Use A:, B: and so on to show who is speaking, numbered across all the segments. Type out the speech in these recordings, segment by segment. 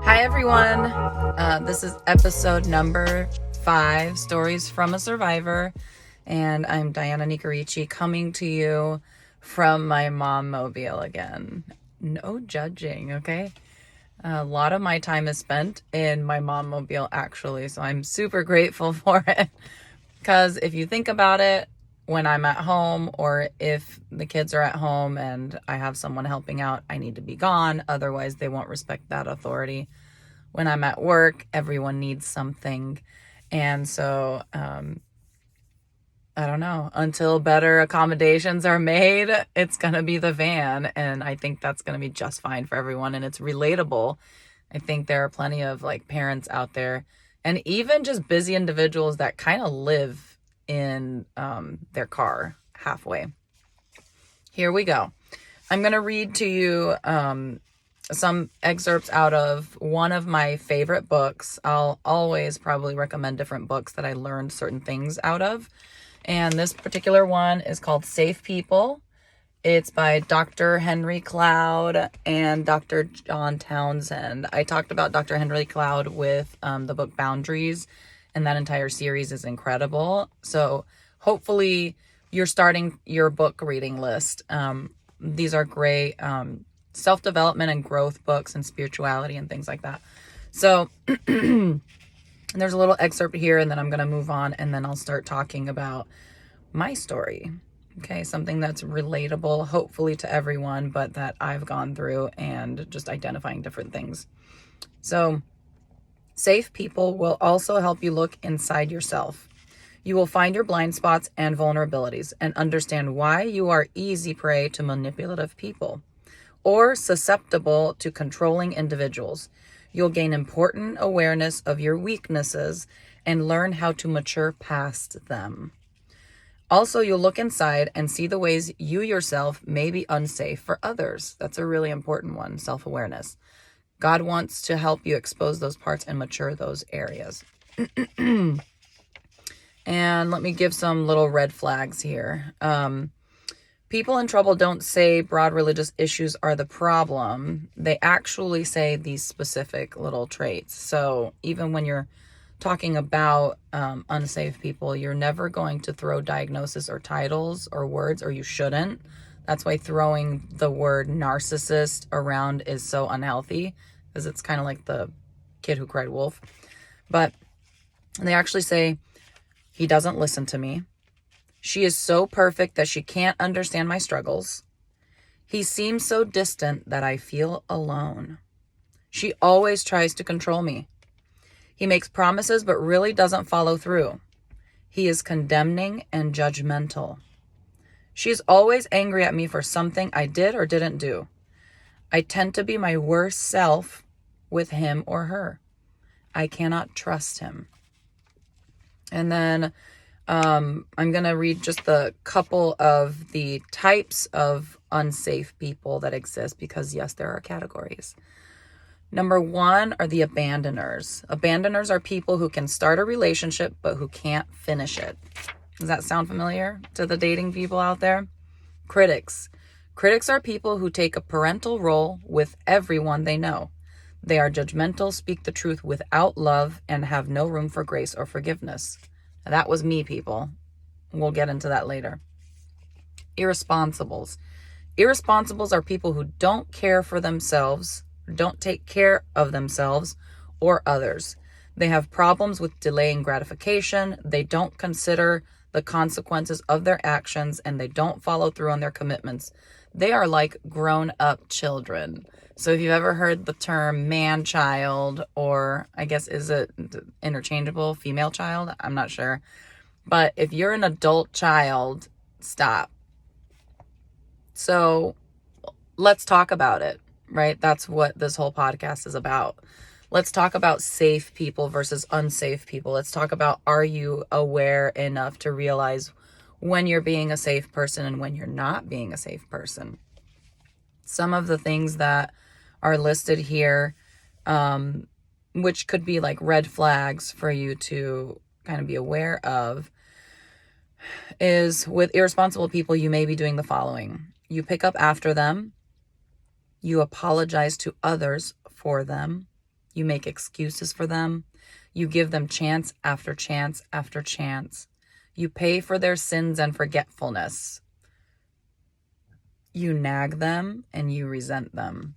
A: Hi everyone, this is episode number 5, Stories from a Survivor, and I'm Diana Nicarici coming to you from my mom mobile again. No judging, okay? A lot of my time is spent in my mom mobile actually, so I'm super grateful for it. Because if you think about it, when I'm at home or if the kids are at home and I have someone helping out, I need to be gone. Otherwise, they won't respect that authority. When I'm at work, everyone needs something. And so, I don't know, until better accommodations are made, it's going to be the van. And I think that's going to be just fine for everyone. And it's relatable. I think there are plenty of like parents out there and even just busy individuals that kind of live in their car halfway. Here we go. I'm going to read to you some excerpts out of one of my favorite books. I'll always probably recommend different books that I learned certain things out of. And this particular one is called Safe People. It's by Dr. Henry Cloud and Dr. John Townsend. I talked about Dr. Henry Cloud with the book Boundaries, and that entire series is incredible. So hopefully you're starting your book reading list. These are great self-development and growth books and spirituality and things like that. So there's a little excerpt here, and then I'm going to move on, and then I'll start talking about my story. Okay, something that's relatable, hopefully to everyone, but that I've gone through and just identifying different things. So, Safe People will also help you look inside yourself. You will find your blind spots and vulnerabilities and understand why you are easy prey to manipulative people or susceptible to controlling individuals. You'll gain important awareness of your weaknesses and learn how to mature past them. Also, you'll look inside and see the ways you yourself may be unsafe for others. That's a really important one, self-awareness. God wants to help you expose those parts and mature those areas. And let me give some little red flags here. People in trouble don't say broad religious issues are the problem. They actually say these specific little traits. So even when you're talking about unsafe people, you're never going to throw diagnosis or titles or words, or you shouldn't. That's why throwing the word narcissist around is so unhealthy, because it's kind of like the kid who cried wolf. But they actually say, he doesn't listen to me. She is so perfect that she can't understand my struggles. He seems so distant that I feel alone. She always tries to control me. He makes promises but really doesn't follow through. He is condemning and judgmental. She is always angry at me for something I did or didn't do. I tend to be my worst self with him or her. I cannot trust him. And then I'm going to read just a couple of the types of unsafe people that exist, because yes, there are categories. Number 1 are the abandoners. Abandoners are people who can start a relationship but who can't finish it. Does that sound familiar to the dating people out there? Critics. Critics are people who take a parental role with everyone they know. They are judgmental, speak the truth without love, and have no room for grace or forgiveness. That was me, people. We'll get into that later. Irresponsibles. Irresponsibles are people who don't care for themselves, don't take care of themselves or others. They have problems with delaying gratification. They don't consider the consequences of their actions, and they don't follow through on their commitments. They are like grown-up children. So if you've ever heard the term man-child, or I guess is it interchangeable, female child? I'm not sure. But if you're an adult child, stop. So let's talk about it, right? That's what this whole podcast is about. Let's talk about safe people versus unsafe people. Let's talk about, are you aware enough to realize when you're being a safe person and when you're not being a safe person? Some of the things that are listed here, which could be like red flags for you to kind of be aware of, is with irresponsible people, you may be doing the following. You pick up after them. You apologize to others for them. You make excuses for them. You give them chance after chance after chance. You pay for their sins and forgetfulness. You nag them and you resent them.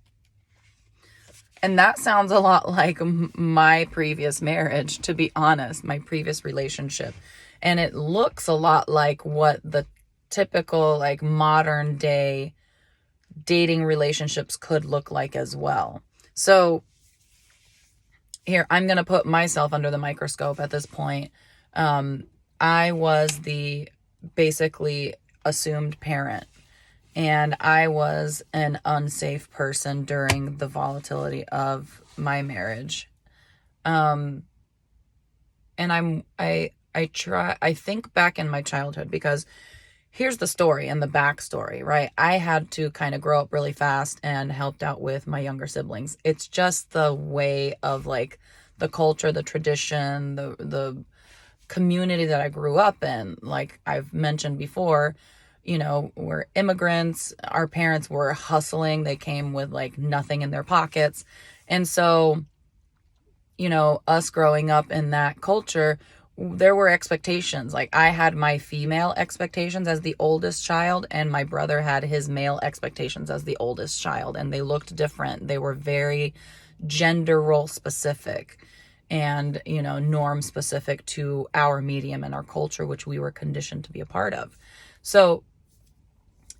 A: And that sounds a lot like my previous marriage, to be honest, my previous relationship. And it looks a lot like what the typical, like, modern day dating relationships could look like as well. So here, I'm going to put myself under the microscope at this point. I was the basically assumed parent, and I was an unsafe person during the volatility of my marriage. And I think back in my childhood, because here's the story and the backstory, right? I had to kind of grow up really fast and helped out with my younger siblings. It's just the way of, like, the culture, the tradition, the community that I grew up in. Like I've mentioned before, we're immigrants. Our parents were hustling. They came with, like, nothing in their pockets. And so, us growing up in that culture, there were expectations. Like, I had my female expectations as the oldest child, and my brother had his male expectations as the oldest child, and they looked different. They were very gender role specific and, norm specific to our medium and our culture, which we were conditioned to be a part of. So,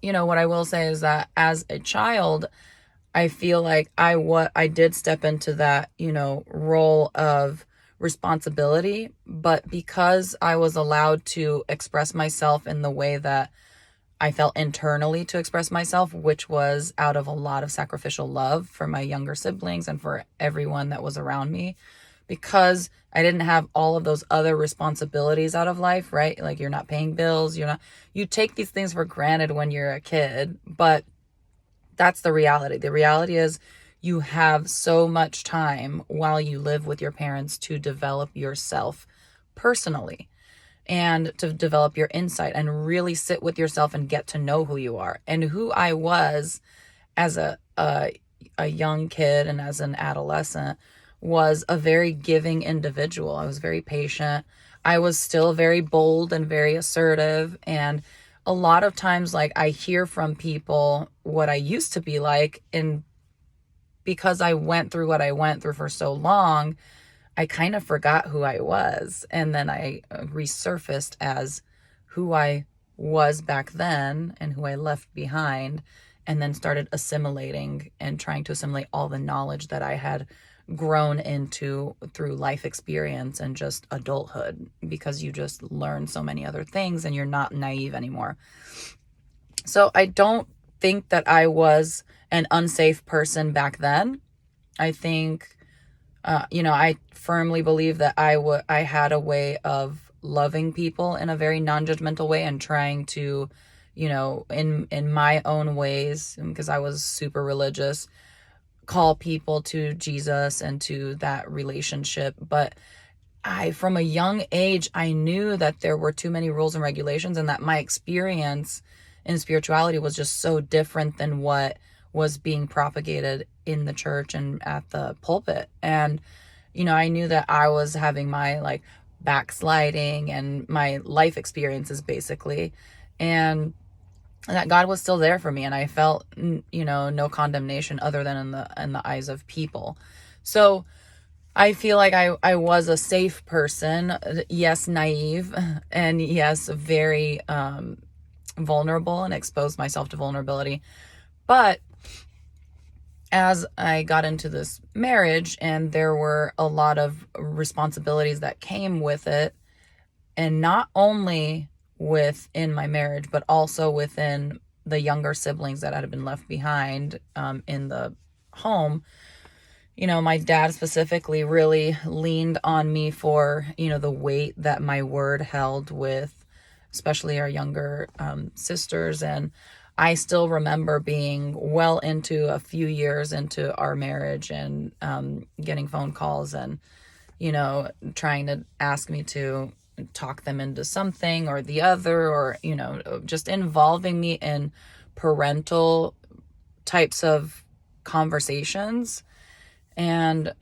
A: what I will say is that as a child, I feel like I did step into that, role of responsibility, but because I was allowed to express myself in the way that I felt internally to express myself, which was out of a lot of sacrificial love for my younger siblings and for everyone that was around me, because I didn't have all of those other responsibilities out of life, right? Like, you're not paying bills, you take these things for granted when you're a kid, but that's the reality. The reality is you have so much time while you live with your parents to develop yourself personally and to develop your insight and really sit with yourself and get to know who you are. And who I was as a young kid and as an adolescent was a very giving individual. I was very patient. I was still very bold and very assertive. And a lot of times, like, I hear from people what I used to be like, and because I went through what I went through for so long, I kind of forgot who I was. And then I resurfaced as who I was back then and who I left behind, and then started assimilating and trying to assimilate all the knowledge that I had grown into through life experience and just adulthood, because you just learn so many other things and you're not naive anymore. So I don't think that I was an unsafe person back then. I think, I firmly believe that I had a way of loving people in a very non-judgmental way and trying to, in my own ways, because I was super religious, call people to Jesus and to that relationship. But from a young age, I knew that there were too many rules and regulations, and that my experience in spirituality was just so different than what was being propagated in the church and at the pulpit. And, I knew that I was having my, like, backsliding and my life experiences basically, and that God was still there for me. And I felt, no condemnation other than in the eyes of people. So I feel like I was a safe person. Yes, naive, and yes, very vulnerable, and exposed myself to vulnerability. But as I got into this marriage, and there were a lot of responsibilities that came with it, and not only within my marriage, but also within the younger siblings that had been left behind in the home, my dad specifically really leaned on me for, the weight that my word held with, especially our younger sisters. And I still remember being well into a few years into our marriage and getting phone calls and, trying to ask me to talk them into something or the other, or, just involving me in parental types of conversations. And,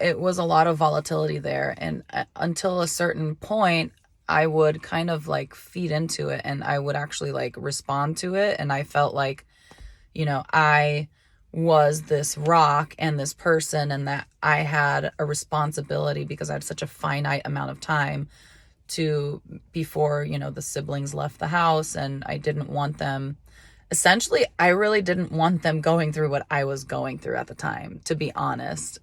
A: it was a lot of volatility there. And until a certain point, I would kind of like feed into it, and I would actually like respond to it. And I felt like, I was this rock and this person, and that I had a responsibility because I had such a finite amount of time to before, the siblings left the house, and I didn't want them. Essentially, I really didn't want them going through what I was going through at the time, to be honest.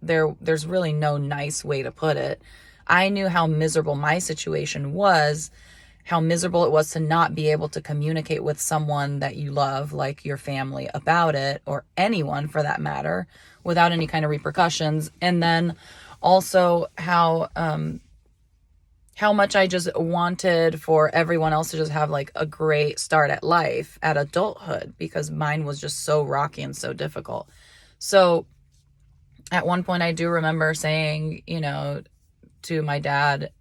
A: There's really no nice way to put it. I knew how miserable my situation was, how miserable it was to not be able to communicate with someone that you love, like your family, about it, or anyone for that matter, without any kind of repercussions. And then also how much I just wanted for everyone else to just have like a great start at life, at adulthood, because mine was just so rocky and so difficult. So at one point I do remember saying, to my dad,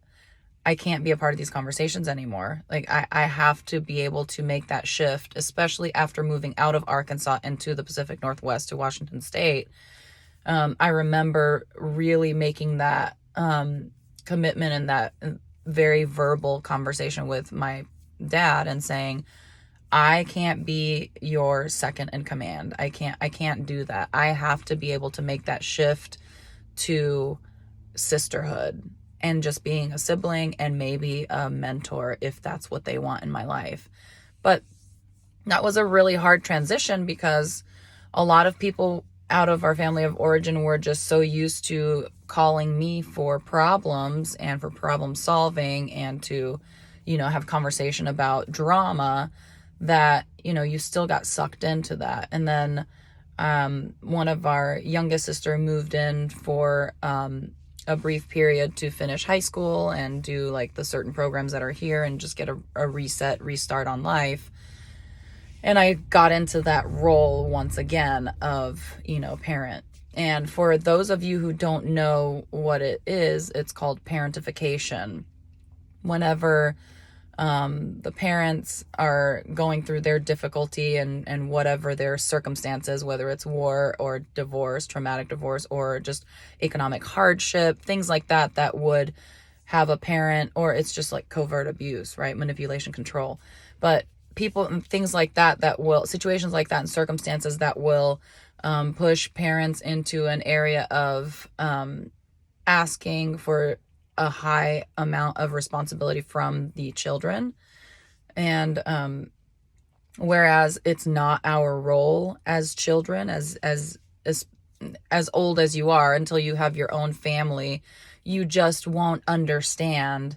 A: I can't be a part of these conversations anymore. Like I have to be able to make that shift, especially after moving out of Arkansas into the Pacific Northwest to Washington State. I remember really making that commitment and that very verbal conversation with my dad and saying, I can't be your second in command. I can't do that. I have to be able to make that shift to sisterhood and just being a sibling and maybe a mentor if that's what they want in my life. But that was a really hard transition because a lot of people out of our family of origin were just so used to calling me for problems and for problem solving and to, have conversation about drama, that, you still got sucked into that. And then one of our youngest sister moved in for a brief period to finish high school and do like the certain programs that are here and just get a restart on life. And I got into that role once again of, parent. And for those of you who don't know what it is, it's called parentification. Whenever the parents are going through their difficulty and whatever their circumstances, whether it's war or divorce, traumatic divorce, or just economic hardship, things like that, that would have a parent, or it's just like covert abuse, right? Manipulation, control. But people and things like that will, situations like that and circumstances that will push parents into an area of asking for a high amount of responsibility from the children. And whereas it's not our role as children, as old as you are, until you have your own family, you just won't understand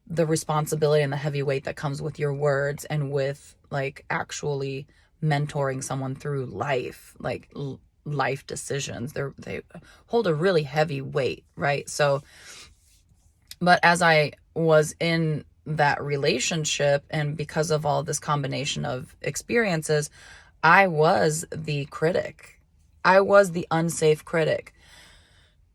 A: the responsibility and the heavy weight that comes with your words and with like actually mentoring someone through life, like life decisions. They hold a really heavy weight, right? So, but as I was in that relationship, and because of all this combination of experiences, I was the critic. I was the unsafe critic.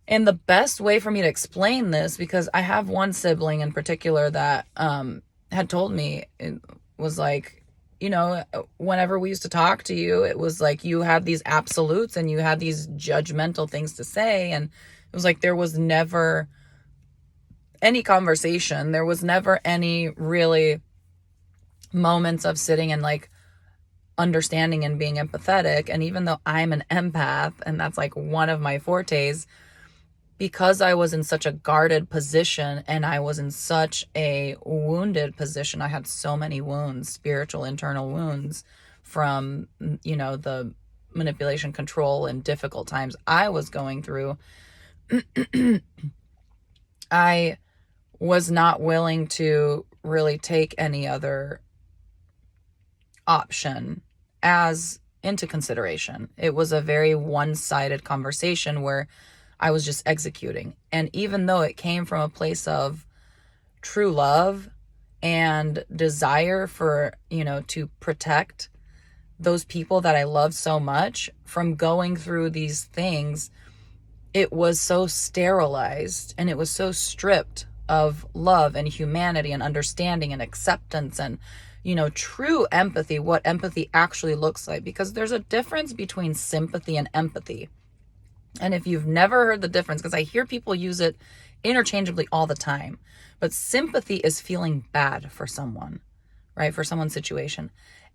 A: And the best way for me to explain this, because I have one sibling in particular that had told me, it was like, whenever we used to talk to you, it was like you had these absolutes and you had these judgmental things to say. And it was like there was never any conversation. There was never any really moments of sitting and like understanding and being empathetic. And even though I'm an empath, and that's like one of my fortes, because I was in such a guarded position and I was in such a wounded position, I had so many wounds, spiritual internal wounds from, the manipulation, control, and difficult times I was going through. I was not willing to really take any other option as into consideration. It was a very one-sided conversation where I was just executing. And even though it came from a place of true love and desire for, to protect those people that I love so much from going through these things, it was so sterilized and it was so stripped of love and humanity and understanding and acceptance and, true empathy, what empathy actually looks like, because there's a difference between sympathy and empathy. And if you've never heard the difference, because I hear people use it interchangeably all the time, but sympathy is feeling bad for someone, right? For someone's situation.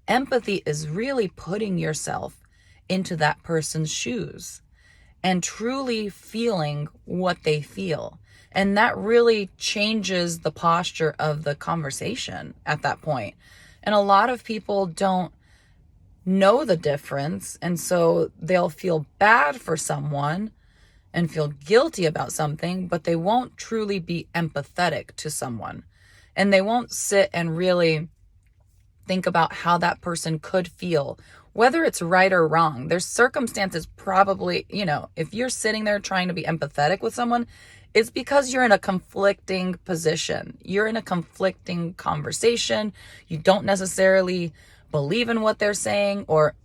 A: Empathy is really putting yourself into that person's shoes and truly feeling what they feel. And that really changes the posture of the conversation at that point. And a lot of people don't know the difference. And so they'll feel bad for someone and feel guilty about something, but they won't truly be empathetic to someone. And they won't sit and really think about how that person could feel, whether it's right or wrong. There's circumstances probably, if you're sitting there trying to be empathetic with someone, it's because you're in a conflicting position. You're in a conflicting conversation. You don't necessarily believe in what they're saying, or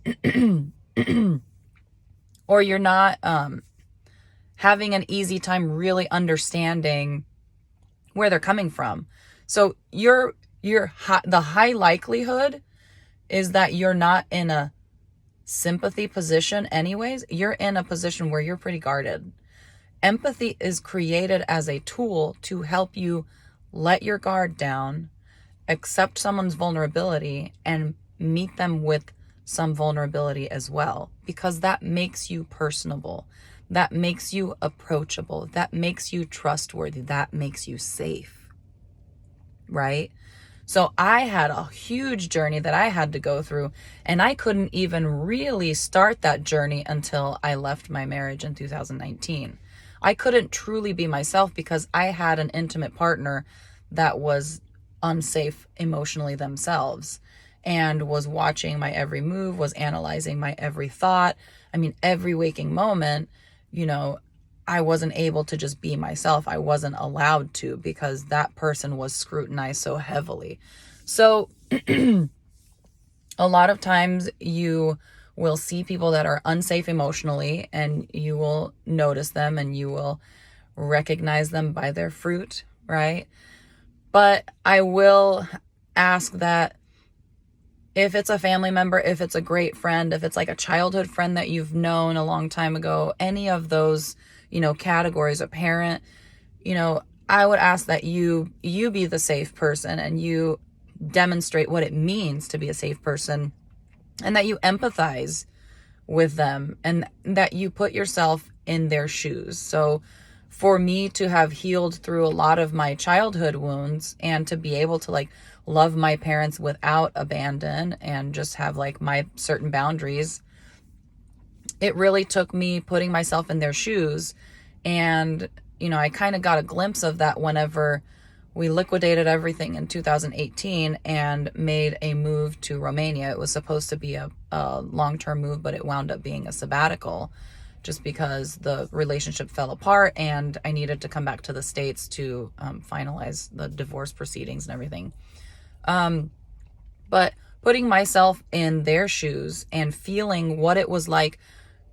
A: or you're not having an easy time really understanding where they're coming from. So the high likelihood is that you're not in a sympathy position anyways. You're in a position where you're pretty guarded. Empathy is created as a tool to help you let your guard down, accept someone's vulnerability, and meet them with some vulnerability as well, because that makes you personable. That makes you approachable. That makes you trustworthy. That makes you safe, right? So I had a huge journey that I had to go through, and I couldn't even really start that journey until I left my marriage in 2019. I couldn't truly be myself because I had an intimate partner that was unsafe emotionally themselves and was watching my every move, was analyzing my every thought. I mean, every waking moment, I wasn't able to just be myself. I wasn't allowed to, because that person was scrutinized so heavily. So a lot of times you will see people that are unsafe emotionally, and you will notice them and you will recognize them by their fruit, right? But I will ask that if it's a family member, if it's a great friend, if it's like a childhood friend that you've known a long time ago, any of those, categories, a parent, I would ask that you be the safe person, and you demonstrate what it means to be a safe person, and that you empathize with them, and that you put yourself in their shoes. So for me to have healed through a lot of my childhood wounds, and to be able to love my parents without abandon, and just have my certain boundaries, it really took me putting myself in their shoes. And, I kind of got a glimpse of that whenever we liquidated everything in 2018 and made a move to Romania. It was supposed to be a long-term move, but it wound up being a sabbatical, just because the relationship fell apart and I needed to come back to the States to finalize the divorce proceedings and everything. But putting myself in their shoes and feeling what it was like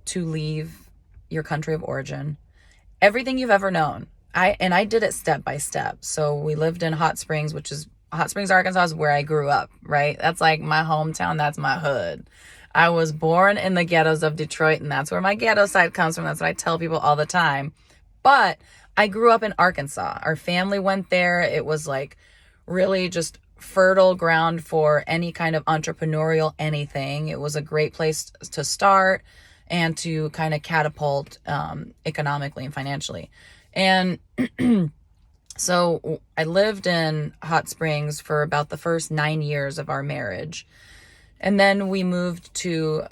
A: to leave your country of origin, everything you've ever known. I did it step by step. So we lived in Hot Springs, Arkansas is where I grew up, right? That's like my hometown. That's my hood. I was born in the ghettos of Detroit, and that's where my ghetto side comes from. That's what I tell people all the time. But I grew up in Arkansas. Our family went there. It was really just fertile ground for any kind of entrepreneurial anything. It was a great place to start and to kind of catapult economically and financially. And so I lived in Hot Springs for about the first 9 years of our marriage. And then we moved to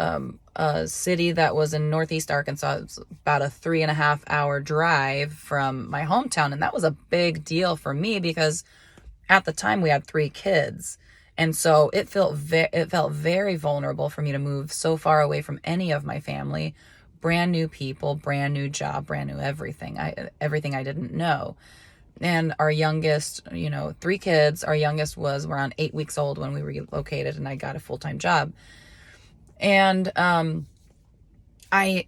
A: a city that was in Northeast Arkansas. It was about a 3.5 hour drive from my hometown. And that was a big deal for me because at the time we had 3 kids. And so it felt very vulnerable for me to move so far away from any of my family. Brand new people, brand new job, brand new everything. Everything I didn't know. And our youngest, 3 kids, our youngest was around 8 weeks old when we relocated and I got a full-time job. And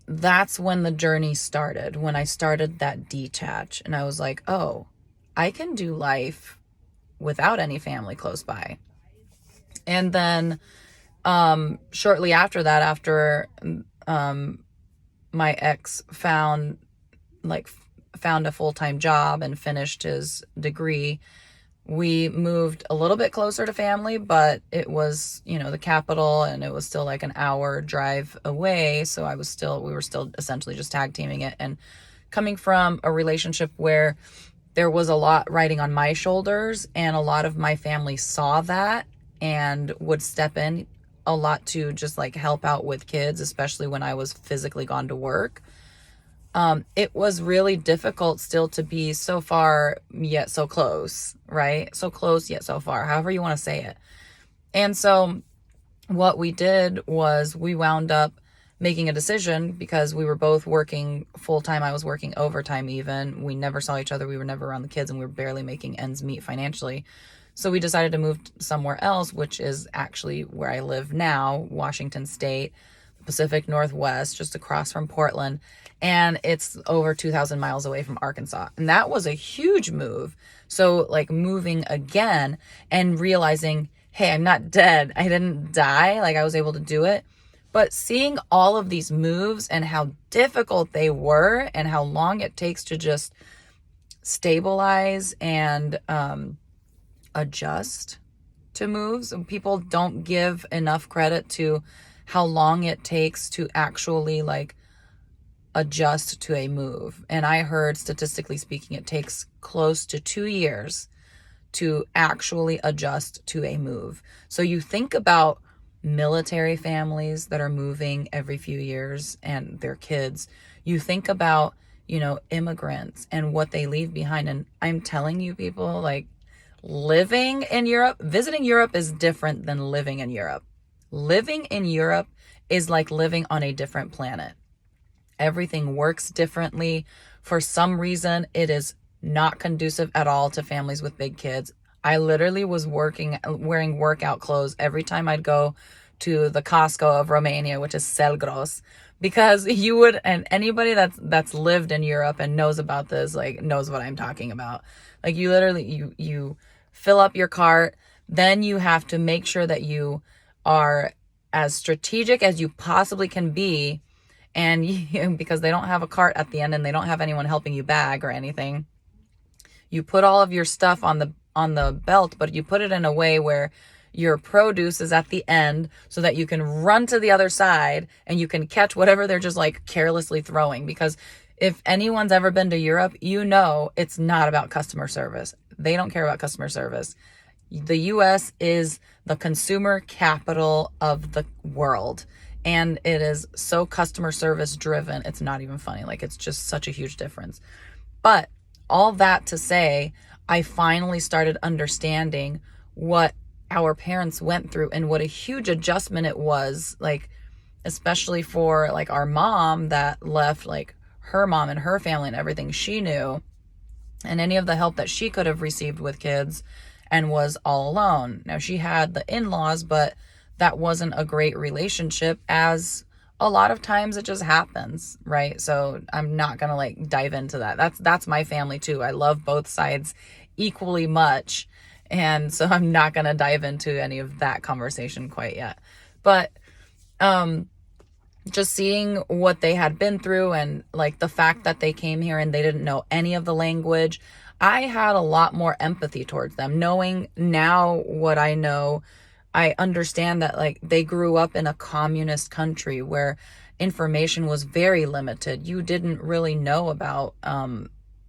A: that's when the journey started, when I started that detach. And I was like, oh, I can do life without any family close by. And then shortly after that, after my ex found a full-time job and finished his degree, we moved a little bit closer to family, but it was, the capital, and it was still like an hour drive away. So we were still essentially just tag teaming it. And coming from a relationship where there was a lot riding on my shoulders, and a lot of my family saw that and would step in a lot to just like help out with kids, especially when I was physically gone to work. It was really difficult still to be so far yet so close, right? So close yet so far, however you want to say it. And so what we did was we wound up making a decision, because we were both working full time. I was working overtime even. We never saw each other. We were never around the kids, and we were barely making ends meet financially. So we decided to move somewhere else, which is actually where I live now, Washington State, Pacific Northwest, just across from Portland. And it's over 2,000 miles away from Arkansas. And that was a huge move. So like moving again and realizing, hey, I'm not dead. I didn't die. Like I was able to do it. But seeing all of these moves and how difficult they were, and how long it takes to just stabilize and adjust to moves. People don't give enough credit to how long it takes to actually like adjust to a move. And I heard, statistically speaking, it takes close to 2 years to actually adjust to a move. So you think about military families that are moving every few years and their kids. You think about, immigrants and what they leave behind. And I'm telling you, people, like, living in Europe, visiting Europe is different than living in Europe. Living in Europe is like living on a different planet. Everything works differently. For some reason, it is not conducive at all to families with big kids. I literally was wearing workout clothes every time I'd go to the Costco of Romania, which is Selgros, because and anybody that's lived in Europe and knows about this, like, knows what I'm talking about. Like, you literally, you fill up your cart, then you have to make sure that you are as strategic as you possibly can be. And because they don't have a cart at the end and they don't have anyone helping you bag or anything, you put all of your stuff on the belt, but you put it in a way where your produce is at the end so that you can run to the other side and you can catch whatever they're just like carelessly throwing. Because if anyone's ever been to Europe, it's not about customer service. They don't care about customer service. The US is the consumer capital of the world. And it is so customer service driven. It's not even funny. Like, it's just such a huge difference. But all that to say, I finally started understanding what our parents went through and what a huge adjustment it was. Like, especially for like our mom that left like her mom and her family and everything she knew, and any of the help that she could have received with kids, and was all alone. Now, she had the in-laws, but that wasn't a great relationship, as a lot of times it just happens, right? So I'm not going to like dive into that. That's my family too. I love both sides equally much. And so I'm not going to dive into any of that conversation quite yet. But just seeing what they had been through, and like the fact that they came here and they didn't know any of the language, I had a lot more empathy towards them. Knowing now what I know, I understand that like they grew up in a communist country where information was very limited. You didn't really know about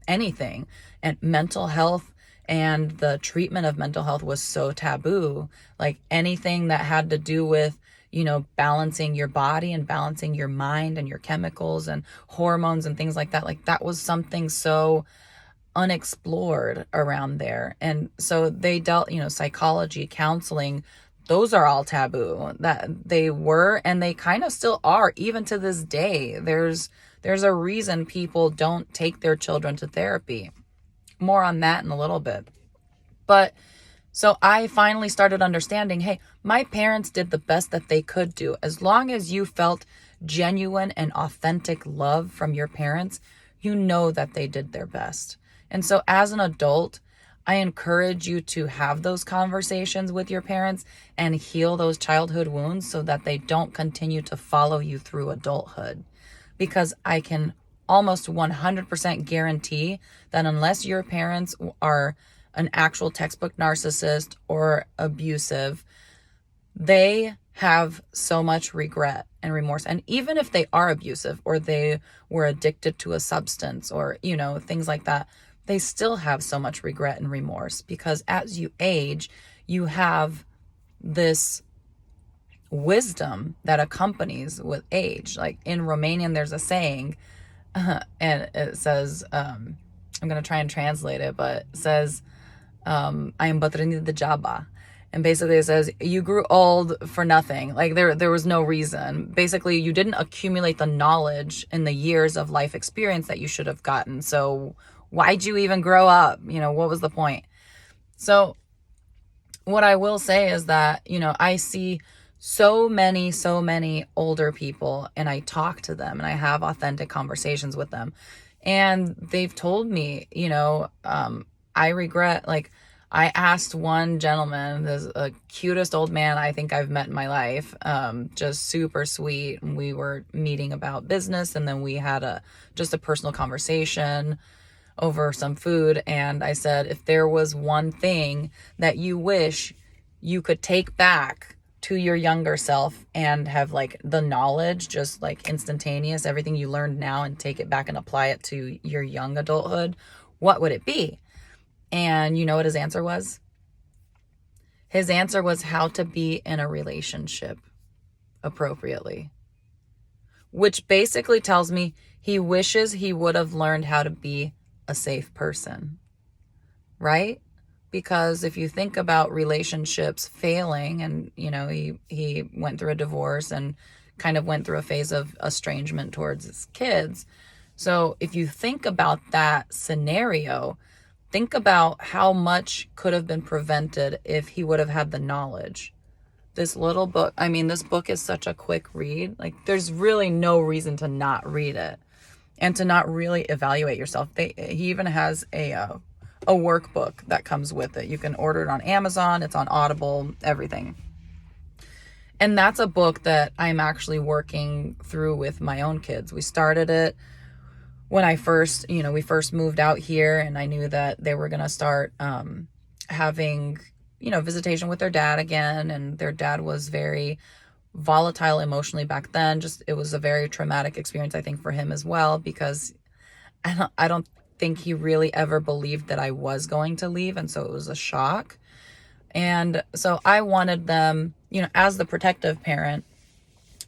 A: anything. And mental health and the treatment of mental health was so taboo. Like, anything that had to do with, balancing your body and balancing your mind and your chemicals and hormones and things like that was something so unexplored around there. And so they dealt, psychology, counseling, those are all taboo. That they were, and they kind of still are, even to this day. There's a reason people don't take their children to therapy. More on that in a little bit. But so I finally started understanding, hey, my parents did the best that they could do. As long as you felt genuine and authentic love from your parents, that they did their best. And so as an adult, I encourage you to have those conversations with your parents and heal those childhood wounds so that they don't continue to follow you through adulthood. Because I can almost 100% guarantee that unless your parents are an actual textbook narcissist or abusive, they have so much regret and remorse. And even if they are abusive or they were addicted to a substance or, things like that, they still have so much regret and remorse because as you age, you have this wisdom that accompanies with age. Like in Romanian, there's a saying, and it says, I'm going to try and translate it, but it says, I am bătrânit degeaba. And basically it says, you grew old for nothing. Like there was no reason. Basically, you didn't accumulate the knowledge in the years of life experience that you should have gotten. So why'd you even grow up? What was the point? So what I will say is that, I see so many older people and I talk to them and I have authentic conversations with them. And they've told me, I regret, like, I asked one gentleman, the cutest old man I think I've met in my life, just super sweet. And we were meeting about business and then we had just a personal conversation over some food. And I said, if there was one thing that you wish you could take back to your younger self and have like the knowledge, just like instantaneous, everything you learned now and take it back and apply it to your young adulthood, what would it be? And you know what his answer was? His answer was how to be in a relationship appropriately, which basically tells me he wishes he would have learned how to be a safe person, right? Because if you think about relationships failing and, he went through a divorce and kind of went through a phase of estrangement towards his kids. So if you think about that scenario, think about how much could have been prevented if he would have had the knowledge. This little book, this book is such a quick read. Like there's really no reason to not read it and to not really evaluate yourself. He even has a workbook that comes with it. You can order it on Amazon. It's on Audible, everything. And that's a book that I'm actually working through with my own kids. We started it when I first, we first moved out here and I knew that they were going to start having, visitation with their dad again. And their dad was very volatile emotionally back then. It was a very traumatic experience, I think, for him as well, because I don't think he really ever believed that I was going to leave. And so it was a shock. And so I wanted them, as the protective parent,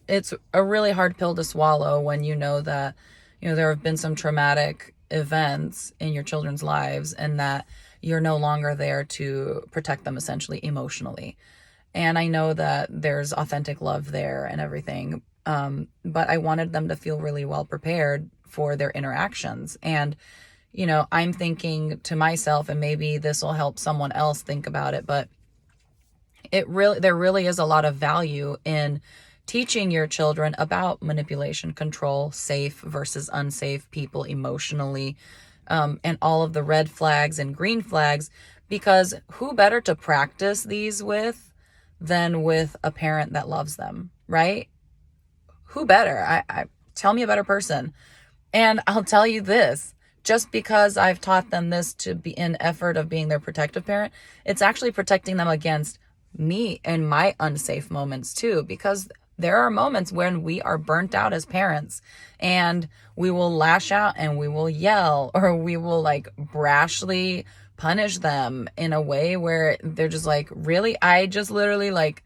A: it's a really hard pill to swallow when you know that, there have been some traumatic events in your children's lives and that you're no longer there to protect them essentially emotionally. And I know that there's authentic love there and everything. But I wanted them to feel really well prepared for their interactions. And, I'm thinking to myself, and maybe this will help someone else think about it, but there really is a lot of value in teaching your children about manipulation, control, safe versus unsafe people emotionally, and all of the red flags and green flags, because who better to practice these with than with a parent that loves them, right? Who better? I tell me a better person. And I'll tell you this, just because I've taught them this to be an effort of being their protective parent, it's actually protecting them against me and my unsafe moments too, because there are moments when we are burnt out as parents and we will lash out and we will yell or we will like brashly punish them in a way where they're just like, really? I just literally like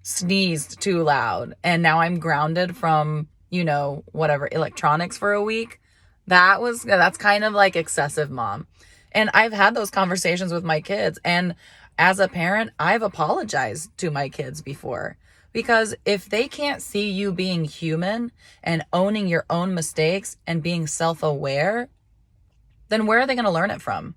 A: sneezed too loud and now I'm grounded from, whatever, electronics for a week. That's kind of like excessive, mom. And I've had those conversations with my kids. And as a parent, I've apologized to my kids before. Because if they can't see you being human and owning your own mistakes and being self-aware, then where are they going to learn it from?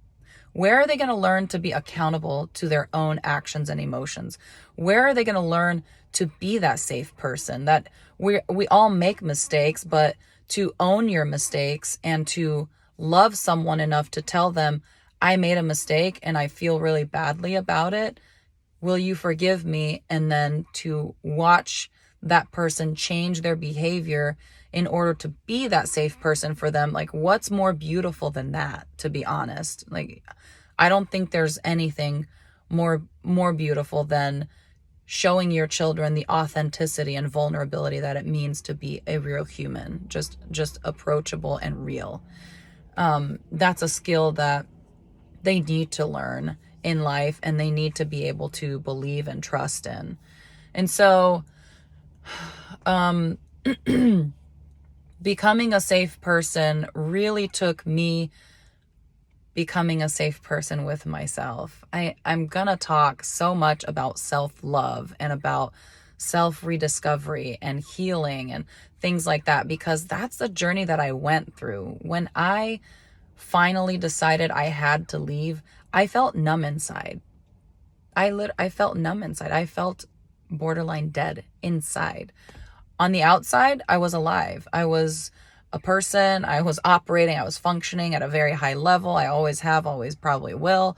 A: Where are they going to learn to be accountable to their own actions and emotions? Where are they going to learn to be that safe person? That we all make mistakes, but to own your mistakes and to love someone enough to tell them, I made a mistake and I feel really badly about it. Will you forgive me? And then to watch that person change their behavior in order to be that safe person for them. Like, what's more beautiful than that, to be honest? Like, I don't think there's anything more beautiful than showing your children the authenticity and vulnerability that it means to be a real human, just approachable and real. That's a skill that they need to learn in life, and they need to be able to believe and trust in. And so, becoming a safe person really took me becoming a safe person with myself. I'm gonna talk so much about self-love and about self-rediscovery and healing and things like that, because that's the journey that I went through. When I finally decided I had to leave, I felt numb inside. I felt numb inside. I felt borderline dead inside. On the outside, I was alive. I was a person. I was operating. I was functioning at a very high level. I always have, always probably will.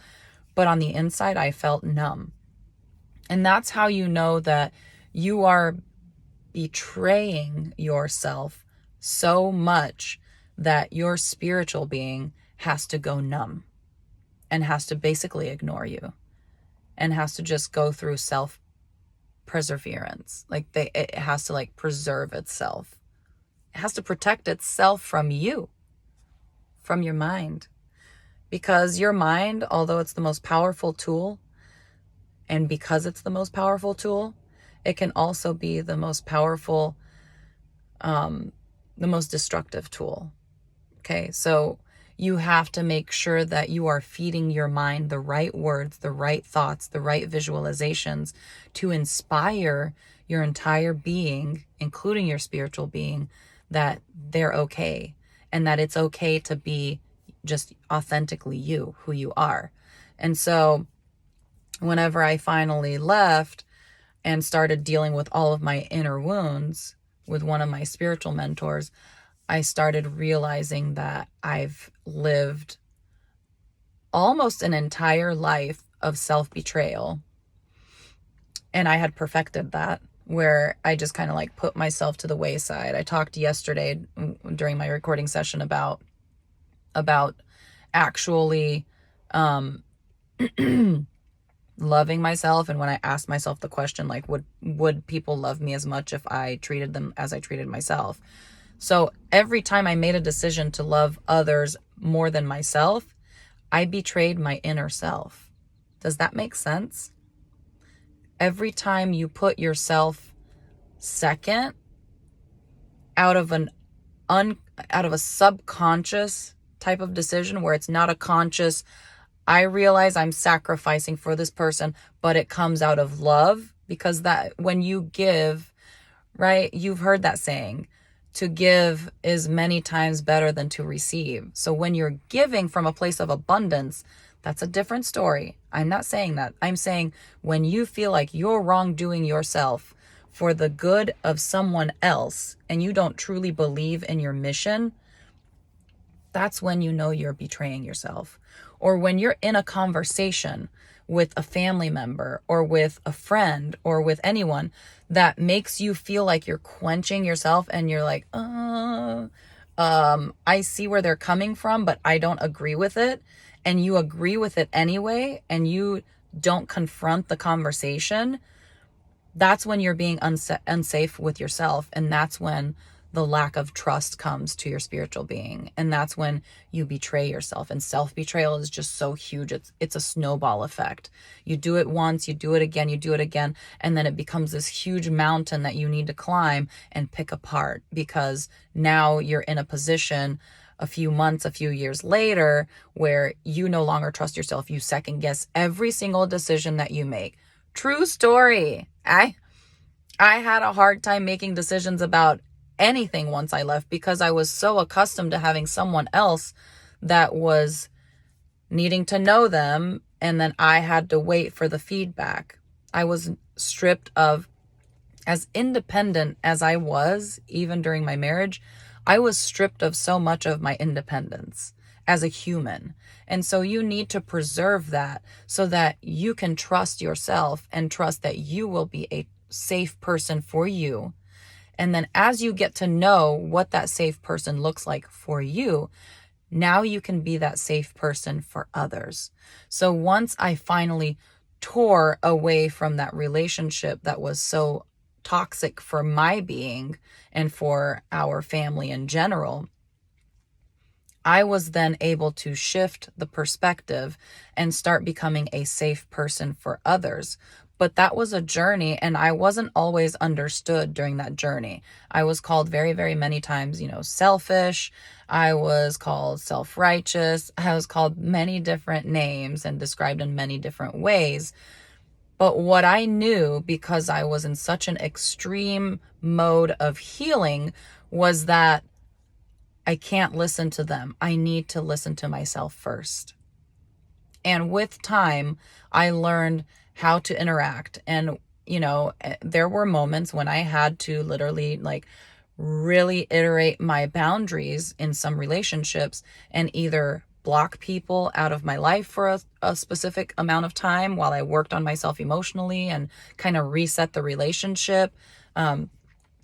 A: But on the inside, I felt numb. And that's how you know that you are betraying yourself so much that your spiritual being has to go numb and has to basically ignore you and has to just go through self-perseverance. Like it has to like preserve itself. It has to protect itself from you, from your mind. Because your mind, although it's the most powerful tool, and because it's the most powerful tool, it can also be the most powerful, the most destructive tool. Okay, so you have to make sure that you are feeding your mind the right words, the right thoughts, the right visualizations to inspire your entire being, including your spiritual being, that they're okay and that it's okay to be just authentically you, who you are. And so whenever I finally left and started dealing with all of my inner wounds with one of my spiritual mentors, I started realizing that I've lived almost an entire life of self-betrayal. And I had perfected that, where I just kind of like put myself to the wayside. I talked yesterday during my recording session about actually loving myself. And when I asked myself the question, like, would people love me as much if I treated them as I treated myself? So every time I made a decision to love others more than myself, I betrayed my inner self. Does that make sense? Every time you put yourself second out of a subconscious type of decision where it's not a conscious, I realize I'm sacrificing for this person, but it comes out of love, because that when you give, right? You've heard that saying, to give is many times better than to receive. So when you're giving from a place of abundance, that's a different story. I'm not saying that. I'm saying when you feel like you're wrongdoing yourself for the good of someone else and you don't truly believe in your mission, that's when you know you're betraying yourself. Or when you're in a conversation with a family member or with a friend or with anyone that makes you feel like you're quenching yourself and you're like, I see where they're coming from, but I don't agree with it. And you agree with it anyway, and you don't confront the conversation. That's when you're being unsafe with yourself. And that's when the lack of trust comes to your spiritual being. And that's when you betray yourself. And self-betrayal is just so huge. It's a snowball effect. You do it once, you do it again, you do it again. And then it becomes this huge mountain that you need to climb and pick apart, because now you're in a position a few months, a few years later, where you no longer trust yourself. You second guess every single decision that you make. True story. I had a hard time making decisions about anything once I left, because I was so accustomed to having someone else that was needing to know them, and then I had to wait for the feedback. I was stripped of, as independent as I was, even during my marriage, I was stripped of so much of my independence. as a human. And so you need to preserve that so that you can trust yourself and trust that you will be a safe person for you. And then as you get to know what that safe person looks like for you, now you can be that safe person for others. So once I finally tore away from that relationship that was so toxic for my being and for our family in general, I was then able to shift the perspective and start becoming a safe person for others. But that was a journey, and I wasn't always understood during that journey. I was called very, very many times, selfish. I was called self-righteous. I was called many different names and described in many different ways. But what I knew, because I was in such an extreme mode of healing, was that I can't listen to them. I need to listen to myself first. And with time, I learned how to interact. And, there were moments when I had to literally really iterate my boundaries in some relationships and either block people out of my life for a specific amount of time while I worked on myself emotionally and kind of reset the relationship.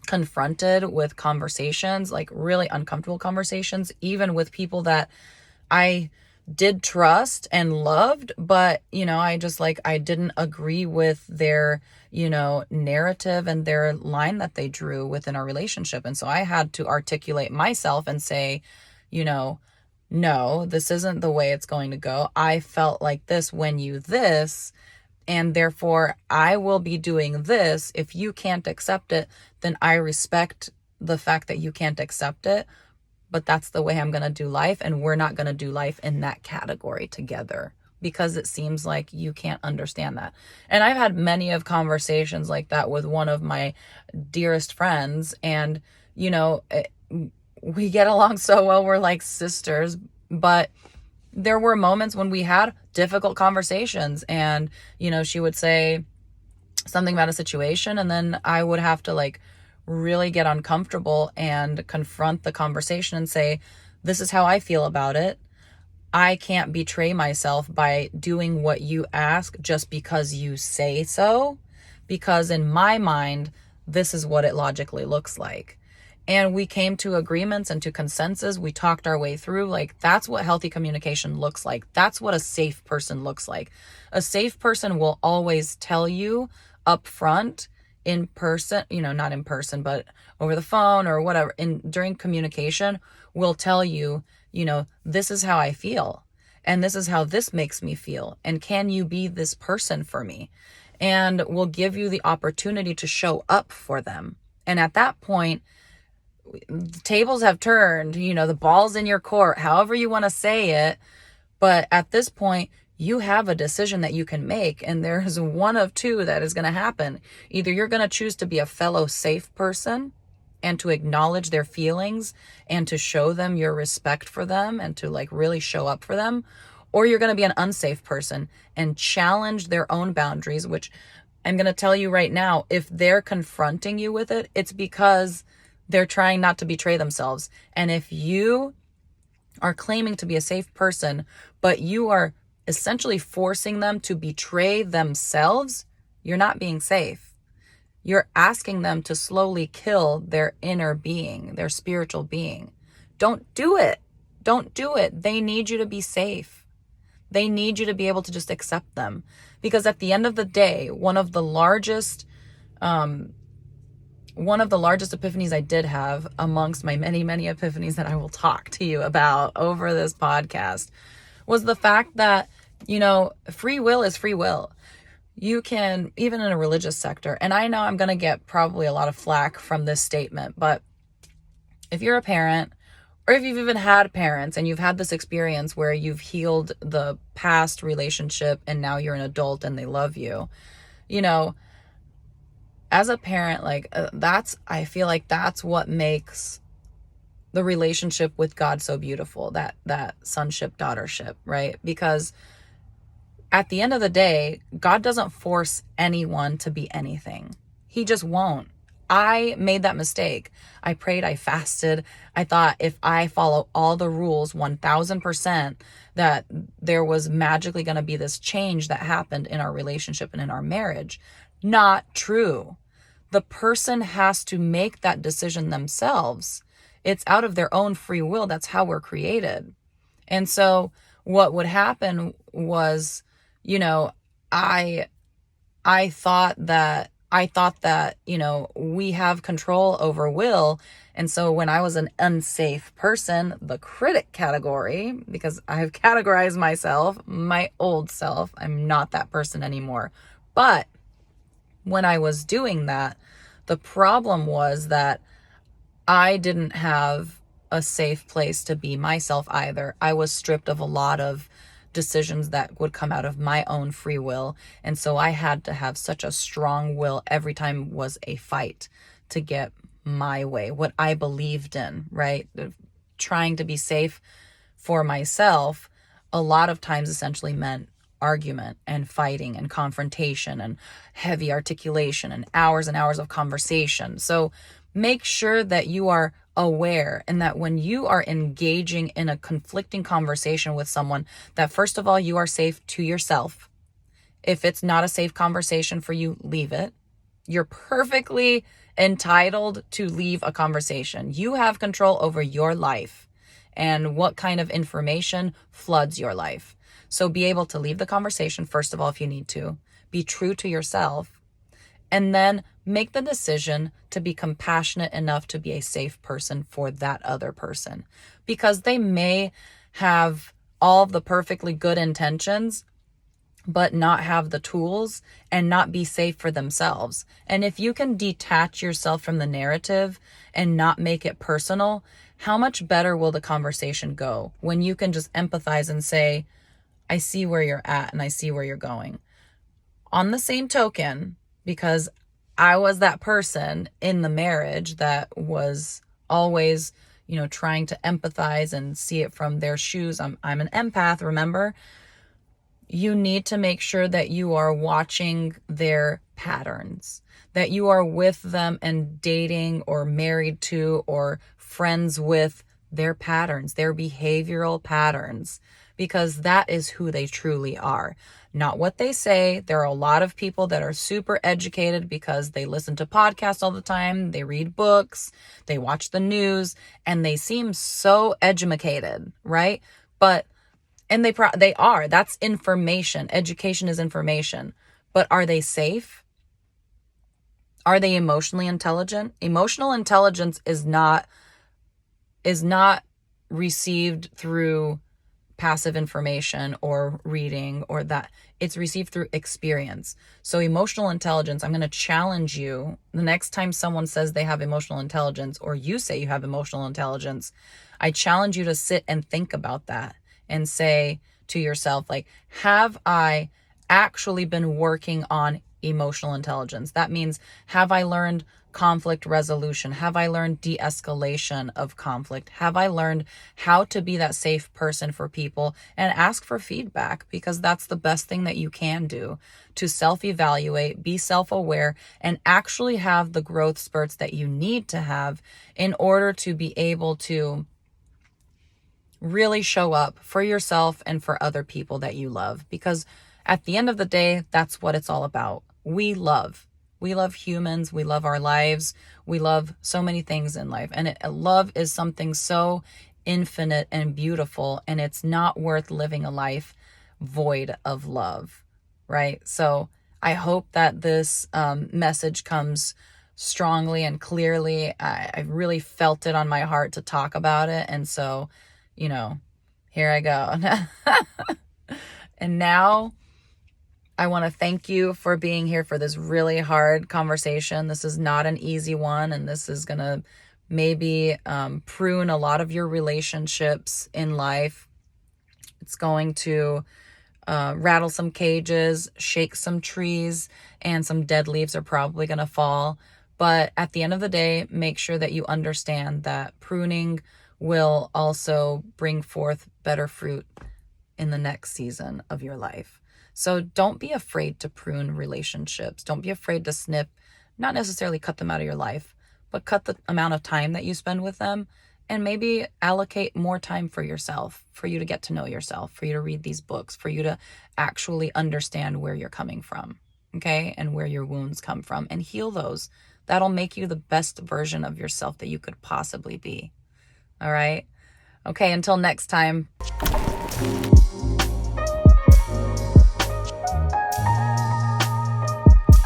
A: Confronted with conversations, like really uncomfortable conversations, even with people that I did trust and loved, but I didn't agree with their narrative and their line that they drew within our relationship. And so I had to articulate myself and say, no, this isn't the way it's going to go. I felt like this when you this, and therefore I will be doing this. If you can't accept it, then I respect the fact that you can't accept it, but that's the way I'm going to do life. And we're not going to do life in that category together because it seems like you can't understand that. And I've had many of conversations like that with one of my dearest friends, and, we get along so well. We're like sisters, but there were moments when we had difficult conversations, and, she would say something about a situation, and then I would have to really get uncomfortable and confront the conversation and say, this is how I feel about it. I can't betray myself by doing what you ask just because you say so, because in my mind, this is what it logically looks like. And we came to agreements and to consensus. We talked our way through. That's what healthy communication looks like. That's what a safe person looks like. A safe person will always tell you up front, in person, not in person, but over the phone or whatever, during communication, will tell you, this is how I feel, and this is how this makes me feel, and can you be this person for me? And will give you the opportunity to show up for them. And at that point, the tables have turned, the ball's in your court, however you want to say it. But at this point, you have a decision that you can make, and there's one of two that is going to happen. Either you're going to choose to be a fellow safe person and to acknowledge their feelings and to show them your respect for them and to really show up for them, or you're going to be an unsafe person and challenge their own boundaries, which I'm going to tell you right now, if they're confronting you with it, it's because they're trying not to betray themselves. And if you are claiming to be a safe person, but you are essentially forcing them to betray themselves, you're not being safe. You're asking them to slowly kill their inner being, their spiritual being. Don't do it. Don't do it. They need you to be safe. They need you to be able to just accept them. Because at the end of the day, one of the largest epiphanies I did have, amongst my many, many epiphanies that I will talk to you about over this podcast, was the fact that, free will is free will. You can, even in a religious sector, and I know I'm going to get probably a lot of flack from this statement, but if you're a parent, or if you've even had parents and you've had this experience where you've healed the past relationship and now you're an adult and they love you, as a parent, I feel like that's what makes the relationship with God so beautiful, that sonship, daughtership, right? Because at the end of the day, God doesn't force anyone to be anything. He just won't. I made that mistake. I prayed, I fasted. I thought if I follow all the rules 1000%, that there was magically going to be this change that happened in our relationship and in our marriage. Not true. The person has to make that decision themselves. It's out of their own free will. That's how we're created. And so what would happen was, you know, I I thought that, we have control over will. And so when I was an unsafe person, the critic category, because I have categorized myself, my old self, I'm not that person anymore. But when I was doing that, the problem was that I didn't have a safe place to be myself either. I was stripped of a lot of decisions that would come out of my own free will. And so I had to have such a strong will every time was a fight to get my way, what I believed in, right? Trying to be safe for myself a lot of times essentially meant argument and fighting and confrontation and heavy articulation and hours of conversation. So make sure that you are aware and that when you are engaging in a conflicting conversation with someone, that first of all, you are safe to yourself. If it's not a safe conversation for you, leave it. You're perfectly entitled to leave a conversation. You have control over your life and what kind of information floods your life. So be able to leave the conversation, first of all, if you need to. Be true to yourself. And then make the decision to be compassionate enough to be a safe person for that other person. Because they may have all of the perfectly good intentions, but not have the tools and not be safe for themselves. And if you can detach yourself from the narrative and not make it personal, how much better will the conversation go when you can just empathize and say, I see where you're at and I see where you're going. On the same token, because I was that person in the marriage that was always, trying to empathize and see it from their shoes. I'm an empath, remember? You need to make sure that you are watching their patterns, that you are with them and dating or married to or friends with their patterns, their behavioral patterns, because that is who they truly are, not what they say. There are a lot of people that are super educated because they listen to podcasts all the time, they read books, they watch the news, and they seem so educated, right? And they are. That's information. Education is information. But are they safe? Are they emotionally intelligent? Emotional intelligence is not received through passive information or reading or that. It's received through experience. So emotional intelligence, I'm going to challenge you the next time someone says they have emotional intelligence or you say you have emotional intelligence, I challenge you to sit and think about that and say to yourself, like, have I actually been working on emotional intelligence? That means, have I learned conflict resolution? Have I learned de-escalation of conflict? Have I learned how to be that safe person for people and ask for feedback? Because that's the best thing that you can do, to self-evaluate, be self-aware, and actually have the growth spurts that you need to have in order to be able to really show up for yourself and for other people that you love. Because at the end of the day, that's what it's all about. We love humans. We love our lives. We love so many things in life. And love is something so infinite and beautiful. And it's not worth living a life void of love, right? So I hope that this message comes strongly and clearly. I really felt it on my heart to talk about it. And so, here I go. And now I want to thank you for being here for this really hard conversation. This is not an easy one, and this is going to maybe prune a lot of your relationships in life. It's going to rattle some cages, shake some trees, and some dead leaves are probably going to fall. But at the end of the day, make sure that you understand that pruning will also bring forth better fruit in the next season of your life. So don't be afraid to prune relationships. Don't be afraid to snip not necessarily cut them out of your life, but cut the amount of time that you spend with them, and maybe allocate more time for yourself, for you to get to know yourself, for you to read these books, for you to actually understand where you're coming from, okay? And where your wounds come from, and heal those. That'll make you the best version of yourself that you could possibly be. All right? Okay, until next time.